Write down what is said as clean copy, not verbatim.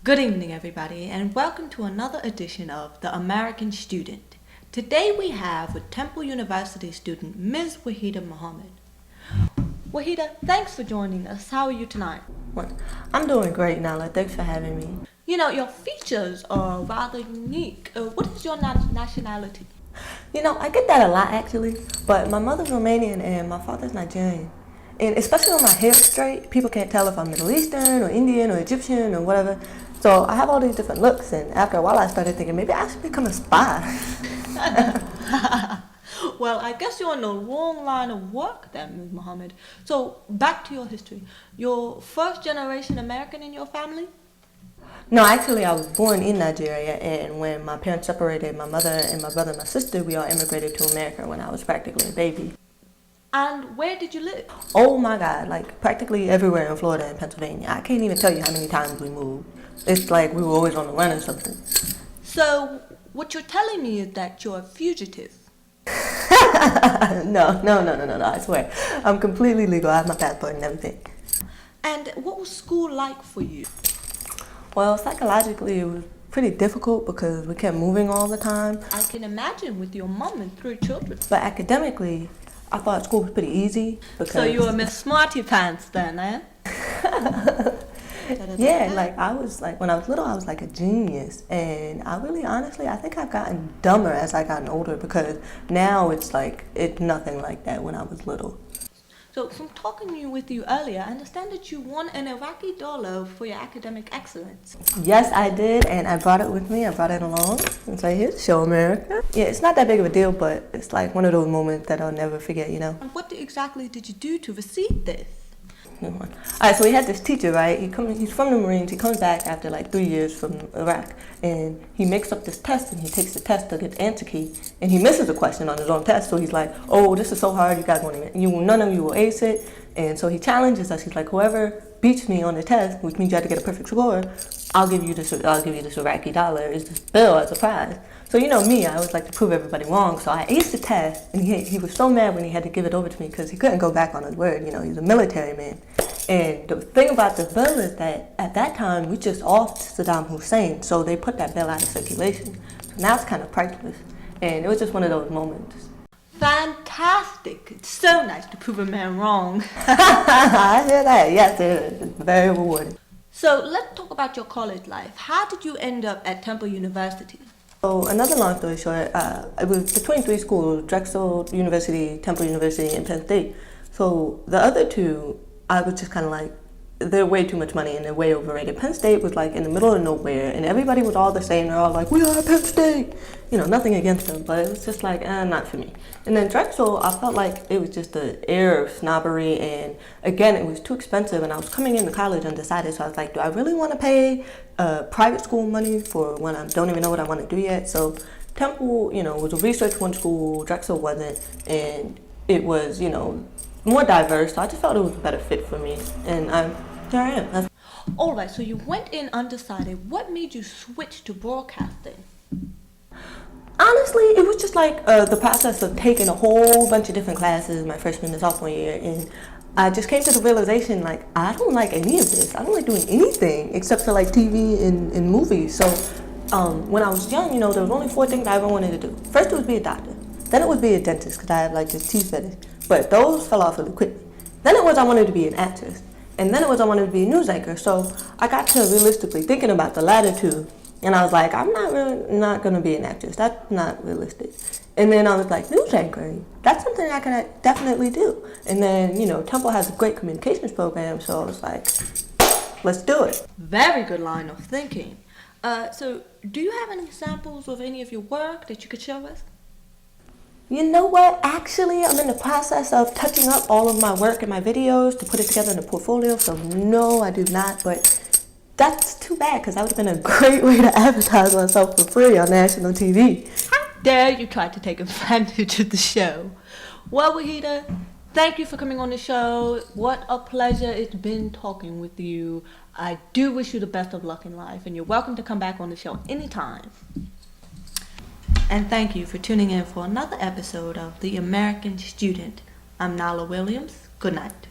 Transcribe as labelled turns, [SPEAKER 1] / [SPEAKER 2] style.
[SPEAKER 1] Good evening, everybody, and welcome to another edition of The American Student. Today we have with Temple University student Ms. Wahida Muhammad. Wahida, thanks for joining us. How are you tonight?
[SPEAKER 2] I'm doing great, Nala. Thanks for having me.
[SPEAKER 1] You know, your features are rather unique. What is your nationality?
[SPEAKER 2] I get that a lot actually, but my mother's Romanian and my father's Nigerian. And especially on my hair straight, people can't tell if I'm Middle Eastern or Indian or Egyptian or whatever. So I have all these different looks, and after a while I started thinking maybe I should become a spy.
[SPEAKER 1] Well, I guess you're on the wrong line of work then, Ms. Muhammad. So, back to your history. You're first generation American in your family?
[SPEAKER 2] No, actually I was born in Nigeria, and when my parents separated, my mother and my brother and my sister, we all immigrated to America when I was practically a baby.
[SPEAKER 1] And where did you live?
[SPEAKER 2] Oh my God, like practically everywhere in Florida and Pennsylvania. I can't even tell you how many times we moved. It's like we were always on the run or something.
[SPEAKER 1] So, what you're telling me is that you're a fugitive.
[SPEAKER 2] No, I swear. I'm completely legal. I have my passport and everything.
[SPEAKER 1] And what was school like for you?
[SPEAKER 2] Well, psychologically, it was pretty difficult because we kept moving all the time.
[SPEAKER 1] I can imagine with your mom and 3 children.
[SPEAKER 2] But academically, I thought school was pretty easy because...
[SPEAKER 1] So you were Miss Smarty Pants then, eh?
[SPEAKER 2] Yeah, when I was little, I was like a genius. And I think I've gotten dumber as I gotten older because now it's nothing like that when I was little.
[SPEAKER 1] So from talking with you earlier, I understand that you won an Iraqi dollar for your academic excellence.
[SPEAKER 2] Yes, I did, and I brought it with me. I brought it along. It's right here, Show America. Yeah, it's not that big of a deal, but it's like one of those moments that I'll never forget,
[SPEAKER 1] And what exactly did you do to receive this?
[SPEAKER 2] Alright, so we had this teacher, right? He's from the Marines. He comes back after 3 years from Iraq, and he makes up this test, and he takes the test to get the answer key, and he misses a question on his own test. So he's like, "Oh, this is so hard. You guys won't even. None of you will ace it." And so he challenges us. He's like, "Whoever beats me on the test, which means you have to get a perfect score, I'll give you this Iraqi dollar, is this bill as a prize." So me, I always like to prove everybody wrong. So I aced the test, and he was so mad when he had to give it over to me because he couldn't go back on his word. He's a military man. And the thing about the bill is that at that time we just off Saddam Hussein, so they put that bill out of circulation. So now it's kind of priceless, and it was just one of those moments.
[SPEAKER 1] Fantastic! It's so nice to prove a man wrong.
[SPEAKER 2] I hear that. Yes, it is. It's very rewarding.
[SPEAKER 1] So let's talk about your college life. How did you end up at Temple University?
[SPEAKER 2] So another long story short, it was between 3 schools: Drexel University, Temple University, and Penn State. So the other 2, I was just kind of like, they're way too much money and they're way overrated. Penn State was in the middle of nowhere, and everybody was all the same. They're all like, "We are Penn State." Nothing against them, but it was just not for me. And then Drexel, I felt like it was just an air of snobbery, and again, it was too expensive, and I was coming into college undecided, so I was like, do I really want to pay private school money for when I don't even know what I want to do yet? So Temple, was a research one school, Drexel wasn't, and it was, more diverse, so I just felt it was a better fit for me, and here I am.
[SPEAKER 1] Alright, so you went in undecided. What made you switch to broadcasting?
[SPEAKER 2] Honestly, it was just the process of taking a whole bunch of different classes my freshman and sophomore year, and I just came to the realization, I don't like any of this. I don't like doing anything except for TV and movies. So when I was young, there was only 4 things I ever wanted to do. First, it was be a doctor. Then it was be a dentist, because I have this teeth fetish. But those fell off really quickly. Then it was I wanted to be an actress. And then it was I wanted to be a news anchor. So I got to realistically thinking about the latter 2. And I was like, I'm not going to be an actress. That's not realistic. And then I was like, news anchoring. That's something I can definitely do. And then, Temple has a great communications program. So I was like, let's do it.
[SPEAKER 1] Very good line of thinking. So do you have any examples of any of your work that you could share with?
[SPEAKER 2] You know what? Actually, I'm in the process of touching up all of my work and my videos to put it together in a portfolio. So no, I do not. But that's too bad, because that would have been a great way to advertise myself for free on national TV.
[SPEAKER 1] How dare you try to take advantage of the show? Well, Wahida, thank you for coming on the show. What a pleasure it's been talking with you. I do wish you the best of luck in life, and you're welcome to come back on the show anytime. And thank you for tuning in for another episode of The American Student. I'm Nala Williams. Good night.